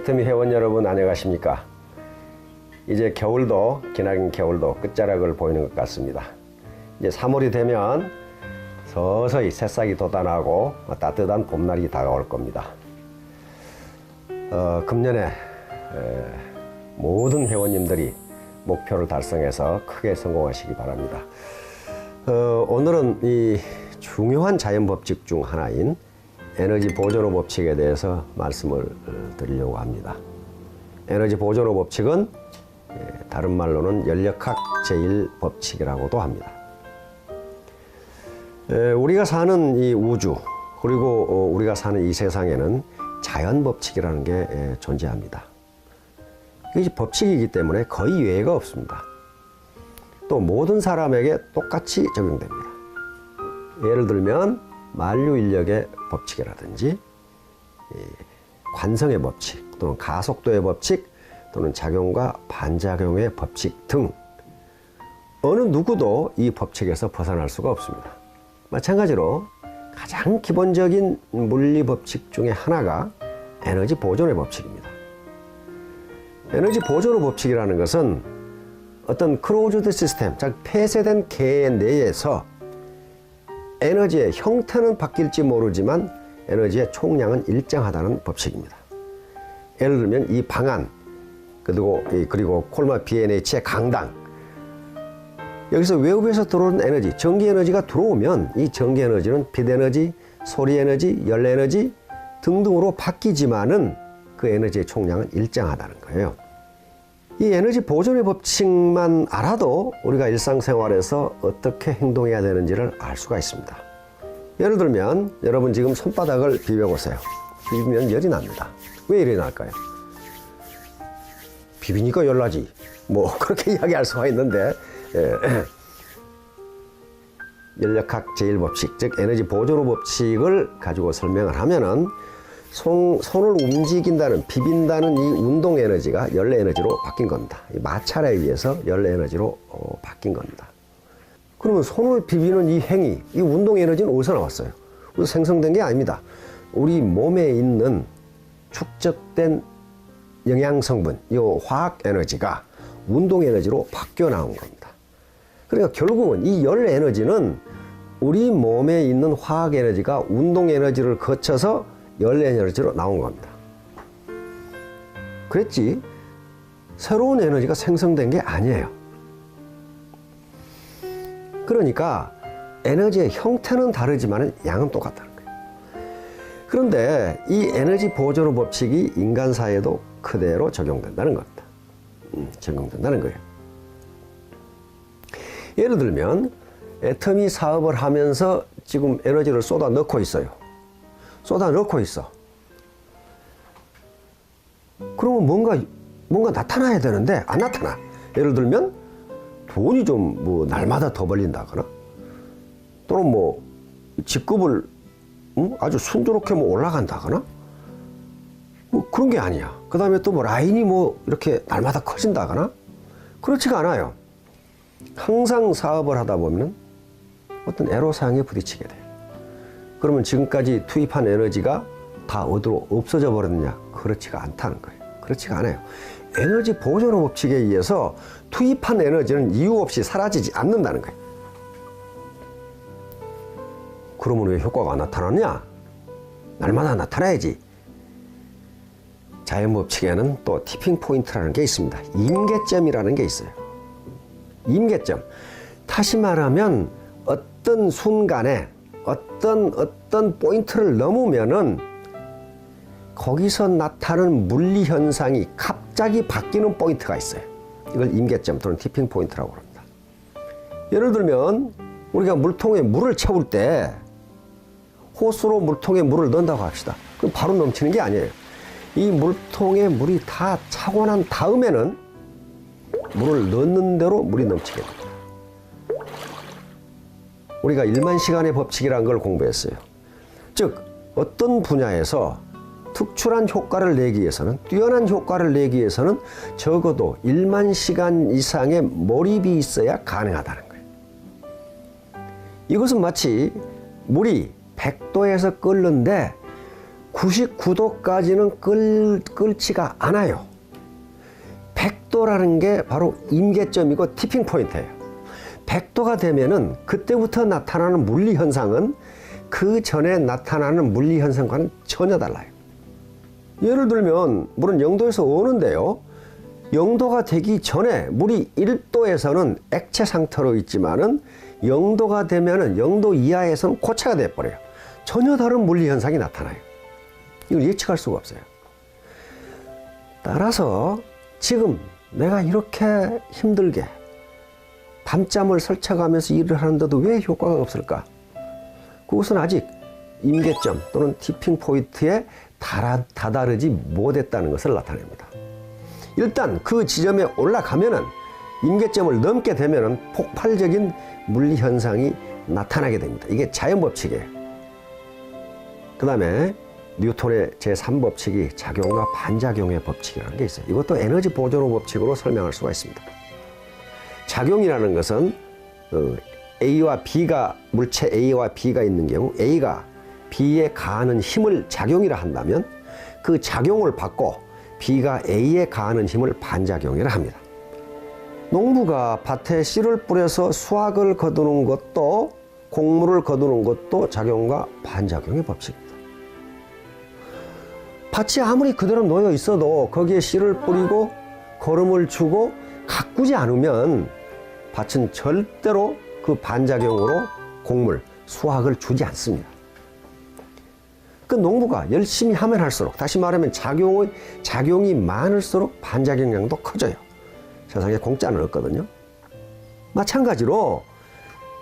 애터미 회원 여러분 안녕하십니까? 이제 겨울도 기나긴 겨울도 끝자락을 보이는 것 같습니다. 이제 3월이 되면 서서히 새싹이 돋아나고 따뜻한 봄날이 다가올 겁니다. 금년에 모든 회원님들이 목표를 달성해서 크게 성공하시기 바랍니다. 오늘은 이 중요한 자연법칙 중 하나인 에너지 보존호 법칙에 대해서 말씀을 드리려고 합니다. 에너지 보존호 법칙은 다른 말로는 연력학 제1법칙이라고도 합니다. 우리가 사는 이 우주 그리고 우리가 사는 이 세상에는 자연법칙이라는 게 존재합니다. 이게 법칙이기 때문에 거의 예외가 없습니다. 또 모든 사람에게 똑같이 적용됩니다. 예를 들면 만류인력의 법칙이라든지 관성의 법칙 또는 가속도의 법칙 또는 작용과 반작용의 법칙 등 어느 누구도 이 법칙에서 벗어날 수가 없습니다. 마찬가지로 가장 기본적인 물리 법칙 중에 하나가 에너지 보존의 법칙입니다. 에너지 보존의 법칙이라는 것은 어떤 클로즈드 시스템, 즉 폐쇄된 계 내에서 에너지의 형태는 바뀔지 모르지만 에너지의 총량은 일정하다는 법칙입니다. 예를 들면 이 방안 그리고 콜마 BNH의 강당, 여기서 외부에서 들어오는 에너지, 전기 에너지가 들어오면 이 전기 에너지는 빛 에너지, 소리 에너지, 열 에너지 등등으로 바뀌지만은 그 에너지의 총량은 일정하다는 거예요. 이 에너지 보존의 법칙만 알아도 우리가 일상생활에서 어떻게 행동해야 되는지를 알 수가 있습니다. 예를 들면 여러분 지금 손바닥을 비벼보세요. 비비면 열이 납니다. 왜 열이 날까요? 비비니까 열나지. 뭐 그렇게 이야기할 수가 있는데 연력학 제1법칙, 즉 에너지 보존의 법칙을 가지고 설명을 하면은 손을 움직인다는, 비빈다는 이 운동 에너지가 열 에너지로 바뀐 겁니다. 이 마찰에 의해서 열 에너지로 바뀐 겁니다. 그러면 손을 비비는 이 행위, 이 운동 에너지는 어디서 나왔어요? 어디서 생성된 게 아닙니다. 우리 몸에 있는 축적된 영양 성분, 이 화학 에너지가 운동 에너지로 바뀌어 나온 겁니다. 그러니까 결국은 이 열 에너지는 우리 몸에 있는 화학 에너지가 운동 에너지를 거쳐서 열 에너지로 나온 겁니다. 그랬지 새로운 에너지가 생성된 게 아니에요. 그러니까 에너지의 형태는 다르지만 양은 똑같다는 거예요. 그런데 이 에너지 보존의 법칙이 인간 사회에도 그대로 적용된다는 겁니다. 적용된다는 거예요. 예를 들면 애터미 사업을 하면서 지금 에너지를 쏟아 넣고 있어요. 쏟아 넣고 있어. 그러면 뭔가 나타나야 되는데 안 나타나. 예를 들면 돈이 좀 뭐 날마다 더 벌린다거나 또는 뭐 직급을 아주 순조롭게 뭐 올라간다거나 뭐 그런 게 아니야. 그 다음에 또 뭐 라인이 뭐 이렇게 날마다 커진다거나 그렇지가 않아요. 항상 사업을 하다 보면 어떤 애로사항에 부딪히게 돼요. 그러면 지금까지 투입한 에너지가 다 어디로 없어져 버렸느냐? 그렇지가 않다는 거예요. 그렇지가 않아요. 에너지 보존의 법칙에 의해서 투입한 에너지는 이유 없이 사라지지 않는다는 거예요. 그러면 왜 효과가 안 나타나느냐? 날마다 나타나야지. 자연법칙에는 또 티핑 포인트라는 게 있습니다. 임계점이라는 게 있어요. 임계점. 다시 말하면 어떤 순간에 어떤 포인트를 넘으면은 거기서 나타나는 물리 현상이 갑자기 바뀌는 포인트가 있어요. 이걸 임계점 또는 티핑 포인트라고 합니다. 예를 들면 우리가 물통에 물을 채울 때 호스로 물통에 물을 넣는다고 합시다. 그럼 바로 넘치는 게 아니에요. 이 물통에 물이 다 차고 난 다음에는 물을 넣는 대로 물이 넘치게 됩니다. 우리가 1만 시간의 법칙이라는 걸 공부했어요. 즉 어떤 분야에서 특출한 효과를 내기 위해서는, 뛰어난 효과를 내기 위해서는 적어도 1만 시간 이상의 몰입이 있어야 가능하다는 거예요. 이것은 마치 물이 100도에서 끓는데 99도까지는 끓지가 않아요. 100도라는 게 바로 임계점이고 티핑 포인트예요. 100도가 되면은 그때부터 나타나는 물리 현상은 그 전에 나타나는 물리 현상과는 전혀 달라요. 예를 들면 물은 0도에서 오는데요. 0도가 되기 전에 물이 1도에서는 액체 상태로 있지만은 0도가 되면은 0도 이하에서는 고체가 돼버려요. 전혀 다른 물리 현상이 나타나요. 이걸 예측할 수가 없어요. 따라서 지금 내가 이렇게 힘들게 밤잠을 설쳐가면서 일을 하는데도 왜 효과가 없을까? 그것은 아직 임계점 또는 티핑 포인트에 다다르지 못했다는 것을 나타냅니다. 일단 그 지점에 올라가면은 임계점을 넘게 되면은 폭발적인 물리 현상이 나타나게 됩니다. 이게 자연 법칙이에요. 그 다음에 뉴턴의 제3법칙이 작용과 반작용의 법칙이라는 게 있어요. 이것도 에너지 보존호 법칙으로 설명할 수가 있습니다. 작용이라는 것은 A와 B가 물체 A와 B가 있는 경우 A가 B에 가하는 힘을 작용이라 한다면 그 작용을 받고 B가 A에 가하는 힘을 반작용이라 합니다. 농부가 밭에 씨를 뿌려서 수확을 거두는 것도 곡물을 거두는 것도 작용과 반작용의 법칙입니다. 밭이 아무리 그대로 놓여 있어도 거기에 씨를 뿌리고 거름을 주고 가꾸지 않으면 밭은 절대로 그 반작용으로 곡물, 수확을 주지 않습니다. 그 농부가 열심히 하면 할수록, 다시 말하면 작용이 많을수록 반작용량도 커져요. 세상에 공짜는 없거든요. 마찬가지로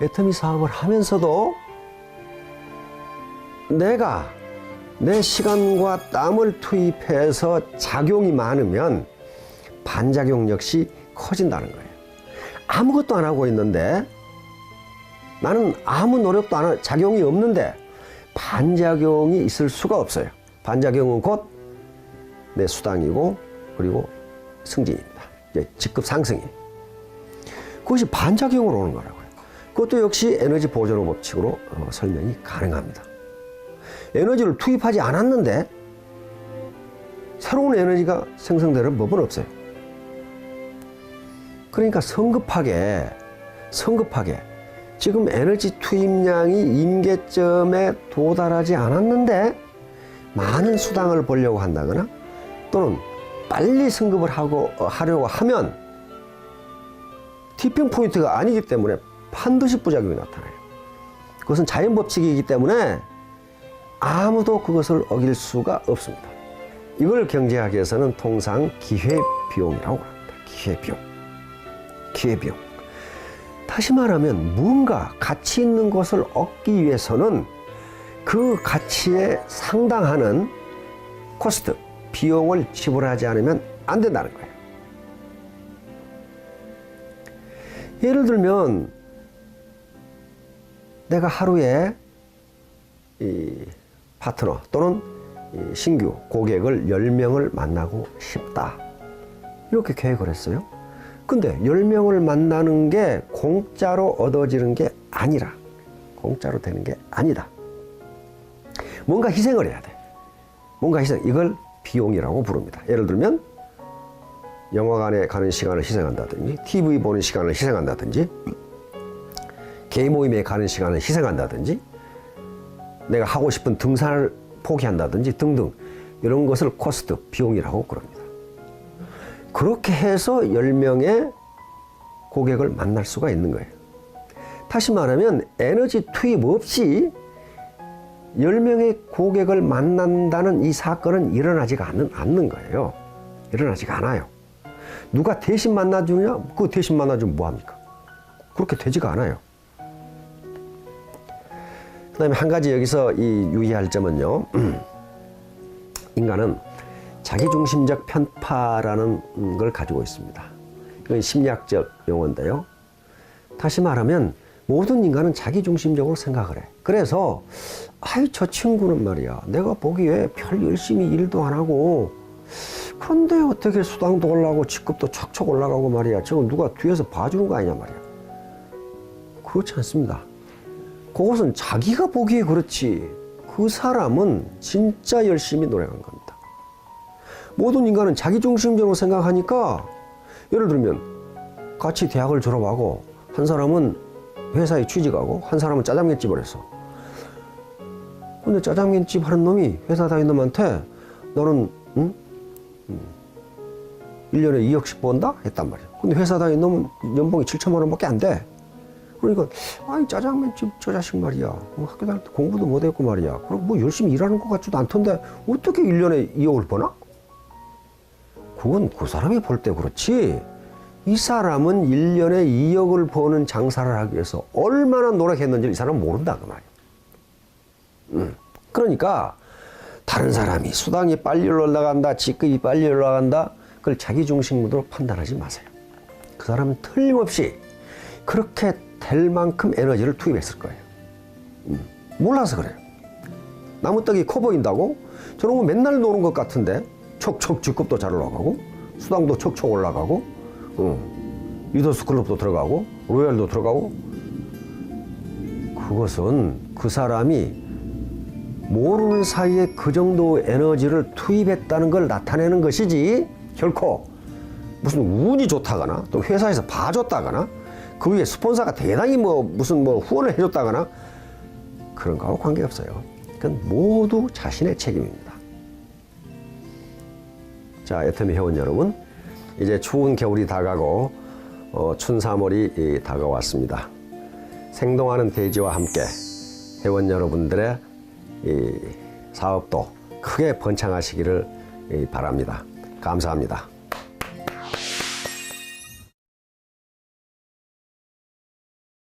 애터미 사업을 하면서도 내가 내 시간과 땀을 투입해서 작용이 많으면 반작용 역시 커진다는 거예요. 아무것도 안 하고 있는데 나는 아무 노력도 안 하고 작용이 없는데 반작용이 있을 수가 없어요. 반작용은 곧 내 수당이고 그리고 승진입니다. 직급 상승이. 그것이 반작용으로 오는 거라고요. 그것도 역시 에너지 보존호 법칙으로 설명이 가능합니다. 에너지를 투입하지 않았는데 새로운 에너지가 생성되는 법은 없어요. 그러니까 성급하게 지금 에너지 투입량이 임계점에 도달하지 않았는데 많은 수당을 벌려고 한다거나 또는 빨리 승급을 하려고 하면 티핑 포인트가 아니기 때문에 반드시 부작용이 나타나요. 그것은 자연 법칙이기 때문에 아무도 그것을 어길 수가 없습니다. 이걸 경제학에서는 통상 기회비용이라고 합니다. 기회비용. 다시 말하면 무언가 가치 있는 것을 얻기 위해서는 그 가치에 상당하는 코스트, 비용을 지불하지 않으면 안 된다는 거예요. 예를 들면 내가 하루에 이 파트너 또는 신규 고객을 10명을 만나고 싶다. 이렇게 계획을 했어요. 근데 10명을 만나는 게 공짜로 얻어지는 게 아니라, 공짜로 되는 게 아니다. 뭔가 희생을 해야 돼. 뭔가 희생. 이걸 비용이라고 부릅니다. 예를 들면 영화관에 가는 시간을 희생한다든지, TV 보는 시간을 희생한다든지, 개인 모임에 가는 시간을 희생한다든지, 내가 하고 싶은 등산을 포기한다든지 등등 이런 것을 코스트, 비용이라고 그럽니다. 그렇게 해서 10명의 고객을 만날 수가 있는 거예요. 다시 말하면 에너지 투입 없이 10명의 고객을 만난다는 이 사건은 일어나지가 않는 거예요. 일어나지가 않아요. 누가 대신 만나주냐? 그 대신 만나주면 뭐합니까? 그렇게 되지가 않아요. 그 다음에 한 가지 여기서 유의할 점은요. 인간은 자기중심적 편파라는 걸 가지고 있습니다. 이건 심리학적 용어인데요. 다시 말하면 모든 인간은 자기중심적으로 생각을 해. 그래서 저 친구는 말이야, 내가 보기에 별 열심히 일도 안 하고 그런데 어떻게 수당도 올라가고 직급도 척척 올라가고 말이야, 저거 누가 뒤에서 봐주는 거 아니냐 말이야. 그렇지 않습니다. 그것은 자기가 보기에 그렇지 그 사람은 진짜 열심히 노력한 겁니다. 모든 인간은 자기중심적으로 생각하니까, 예를 들면 같이 대학을 졸업하고 한 사람은 회사에 취직하고 한 사람은 짜장면집을 했어. 근데 짜장면집 하는 놈이 회사 다니는 놈한테 너는 1년에 2억씩 번다? 했단 말이야. 근데 회사 다니는 놈은 연봉이 7천만 원밖에 안 돼. 그러니까 아이 짜장면집 저 자식 말이야. 학교 다닐 때 공부도 못했고 말이야. 그럼 뭐 열심히 일하는 것 같지도 않던데 어떻게 1년에 2억을 버나? 그건 그 사람이 볼 때 그렇지. 이 사람은 1년에 2억을 버는 장사를 하기 위해서 얼마나 노력했는지 이 사람은 모른다 그 말이야. 그러니까 다른 사람이 수당이 빨리 올라간다, 직급이 빨리 올라간다, 그걸 자기중심으로 판단하지 마세요. 그 사람은 틀림없이 그렇게 될 만큼 에너지를 투입했을 거예요. 몰라서 그래요. 나무떡이 커 보인다고? 저놈은 맨날 노는 것 같은데 척척 직급도 잘 올라가고 수당도 척척 올라가고 리더스 클럽도 들어가고 로얄도 들어가고. 그것은 그 사람이 모르는 사이에 그 정도 에너지를 투입했다는 걸 나타내는 것이지, 결코 무슨 운이 좋다거나 또 회사에서 봐줬다거나 그 위에 스폰서가 대단히 무슨 후원을 해줬다거나 그런 거하고 관계없어요. 그건 모두 자신의 책임입니다. 자, 애터미 회원 여러분, 이제 추운 겨울이 다가고 춘삼월이 다가왔습니다. 생동하는 대지와 함께 회원 여러분들의 이 사업도 크게 번창하시기를 바랍니다. 감사합니다.